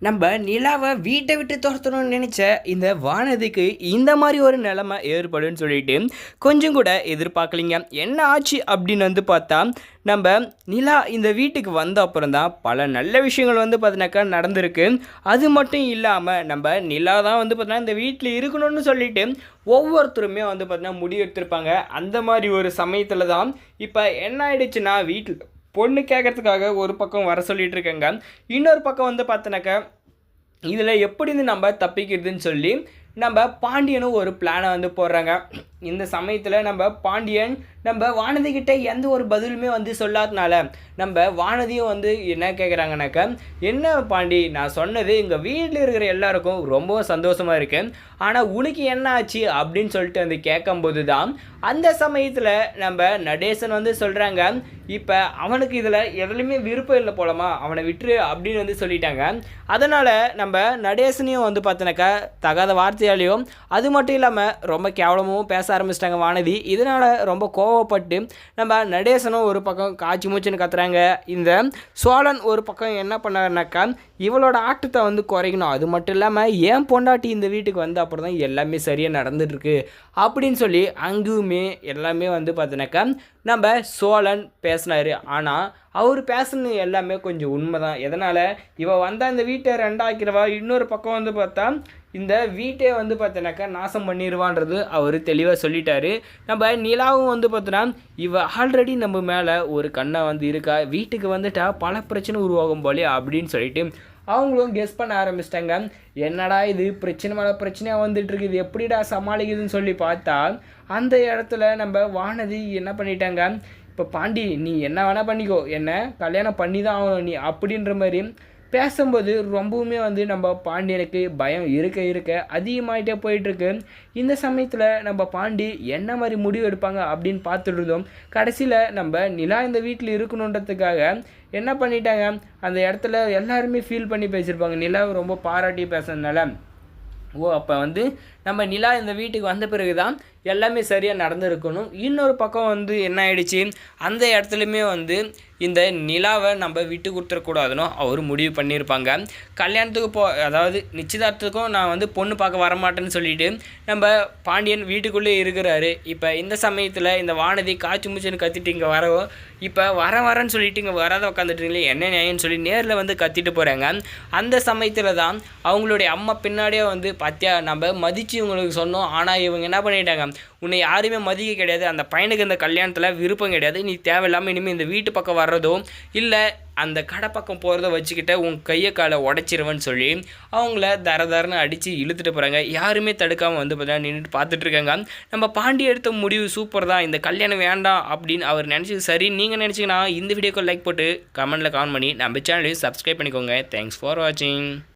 நம்ம நிலாவை வீட்டை விட்டு துரத்தணும்னு நினச்ச இந்த வானதிக்கு இந்த மாதிரி ஒரு நிலைமை ஏற்படுன்னு சொல்லிட்டு கொஞ்சம் கூட எதிர்பார்க்கலிங்க. என்ன ஆச்சு அப்படின்னு பார்த்தா, நம்ம நிலா இந்த வீட்டுக்கு வந்த அப்புறம் தான் பல நல்ல விஷயங்கள் பார்த்தினாக்கா நடந்திருக்கு. அது மட்டும் இல்லாமல் நம்ம நிலா தான் பார்த்தீங்கன்னா இந்த வீட்டில் இருக்கணும்னு சொல்லிட்டு ஒவ்வொருத்தருமே பார்த்தீங்கன்னா முடிவு எடுத்திருப்பாங்க. அந்த மாதிரி ஒரு சமயத்தில் தான் இப்போ என்ன ஆயிடுச்சுன்னா, வீட்டில் பொண்ணு கேட்கறதுக்காக ஒரு பக்கம் வர சொல்லிட்டு இருக்கேங்க. இன்னொரு பக்கம் பார்த்தோன்னாக்கா இதில் எப்படின்னு நம்ம தப்பிக்கிறதுன்னு சொல்லி நம்ம பாண்டியனும் ஒரு பிளானை போடுறாங்க. இந்த சமயத்தில் நம்ம பாண்டியன் நம்ம வானதிக்கிட்ட எந்த ஒரு பதிலுமே சொல்லாதனால நம்ம வானதியும் என்ன கேட்குறாங்கனாக்கா, என்ன பாண்டி, நான் சொன்னது எங்கள் வீட்டில் இருக்கிற எல்லாருக்கும் ரொம்ப சந்தோஷமாக இருக்கு, ஆனால் உனக்கு என்ன ஆச்சு அப்படின்னு சொல்லிட்டு கேட்கும்போது தான் அந்த சமயத்தில் நம்ம நடேசன் சொல்கிறாங்க, இப்போ அவனுக்கு இதில் எதுலையுமே விருப்பம் இல்லை போலமா, அவனை விட்டுரு அப்படின்னு சொல்லிட்டாங்க. அதனால் நம்ம நடேசனையும் பார்த்தோன்னாக்கா தகாத வார்த்தையாலேயும் அது மட்டும் இல்லாமல் ரொம்ப கேவலமும் பேச ஆரம்பிச்சிட்டாங்க வானதி. இதனால் ரொம்ப கோவப்பட்டு நம்ம நடேசனும் ஒரு பக்கம் காய்ச்சி மூச்சுன்னு கத்துறாங்க. இந்த சோழன் ஒரு பக்கம் என்ன பண்ணாருனாக்கா, இவளோட ஆட்டத்தை குறைக்கணும், அது மட்டும் இல்லாமல் ஏன் பொண்டாட்டி இந்த வீட்டுக்கு அப்புறம் தான் எல்லாமே சரியாக நடந்துட்டுருக்கு அப்படின்னு சொல்லி அங்கேயுமே எல்லாமே பார்த்தோன்னாக்கா நம்ம சோழன் பேசினார். ஆனால் அவர் பேசுனது எல்லாமே கொஞ்சம் உண்மை தான். எதனால் இவள் வந்தால் இந்த வீட்டை ரெண்டாக்கிறவா, இன்னொரு பக்கம் பார்த்தா இந்த வீட்டே பார்த்தோன்னாக்கா நாசம் பண்ணிடுவான்றது அவர் தெளிவாக சொல்லிட்டாரு. நம்ம நிலாவும் பார்த்தோன்னா இவ ஆல்ரெடி நம்ம மேலே ஒரு கண்ணை இருக்கா, வீட்டுக்கு வந்துட்டா பல பிரச்சனை உருவாகும் போலே அப்படின்னு சொல்லிட்டு அவங்களும் கெஸ் பண்ண ஆரம்பிச்சிட்டாங்க. என்னடா இது பிரச்சனை மேலே பிரச்சனையாக வந்துட்டுருக்கு, இது எப்படிடா சமாளிக்குதுன்னு சொல்லி பார்த்தா அந்த இடத்துல நம்ம வானதி என்ன பண்ணிட்டாங்க, இப்போ பாண்டி நீ என்ன வேணால் பண்ணிக்கோ, என்ன கல்யாணம் பண்ணி தான் ஆகணும் நீ அப்படின்ற மாதிரி பேசும்போது ரொம்பவுமே நம்ம பாண்டியனுக்கு பயம் இருக்க அதிகமாகிட்டே போயிட்டுருக்கு. இந்த சமயத்தில் நம்ம பாண்டி என்ன மாதிரி முடிவு எடுப்பாங்க அப்படின்னு பார்த்துட்டு இருந்தோம். கடைசியில் நம்ம நிலா இந்த வீட்டில் இருக்கணுன்றதுக்காக என்ன பண்ணிட்டாங்க, அந்த இடத்துல எல்லாருமே ஃபீல் பண்ணி பேசியிருப்பாங்க. நிலா ரொம்ப பாராட்டி பேசுறதுனால அப்போ நம்ம நிலா இந்த வீட்டுக்கு வந்த பிறகு தான் எல்லாமே சரியாக நடந்திருக்கணும். இன்னொரு பக்கம் என்ன ஆயிடுச்சு, அந்த இடத்துலையுமே இந்த நிலாவை நம்ம விட்டு கொடுத்துடக்கூடாதுன்னு அவர் முடிவு பண்ணியிருப்பாங்க. கல்யாணத்துக்கு அதாவது நிச்சயதார்த்தத்துக்கும் நான் பொண்ணு பார்க்க வரமாட்டேன்னு சொல்லிட்டு நம்ம பாண்டியன் வீட்டுக்குள்ளே இருக்கிறாரு. இப்போ இந்த சமயத்தில் இந்த வானதி காய்ச்சி மூச்சுன்னு கத்திட்டு இங்கே வரவோ, இப்போ வரேன்னு சொல்லிட்டு இங்கே வராத உட்காந்துட்டுங்களே என்ன நியாயம்னு சொல்லி நேரில் கத்திட்டு போகிறாங்க. அந்த சமயத்தில் தான் அவங்களுடைய அம்மா பின்னாடியே பார்த்தியா நம்ம மதித்து இவங்களுக்கு சொன்னோம், ஆனால் இவங்க என்ன பண்ணிட்டாங்க, உன்னை யாருமே மதிக்க கிடையாது, அந்த பையனுக்கு இந்த கல்யாணத்தில் விருப்பம் கிடையாது, நீ தேவையில்லாமல் இனிமேல் இந்த வீட்டு பக்கம் வர்றதோ இல்லை அந்த கடை பக்கம் போகிறத வச்சுக்கிட்ட உன் கையை காலை உடச்சிருவேன்னு சொல்லி அவங்கள தரன்னு அடித்து இழுத்துட்டு போகிறாங்க. யாருமே தடுக்காமல் பார்த்தீங்கன்னா நின்றுட்டு பார்த்துட்ருக்காங்க. நம்ம பாண்டி எடுத்த முடிவு சூப்பர் தான், இந்த கல்யாணம் வேண்டாம் அப்படின்னு அவர் நினச்சது சரி. நீங்கள் நினச்சிங்கன்னா இந்த வீடியோக்கு லைக் போட்டு கமெண்ட்டில் கமெண்ட் பண்ணி நம்ம சேனலையும் சப்ஸ்கிரைப் பண்ணிக்கோங்க. தேங்க்ஸ் ஃபார் வாட்சிங்.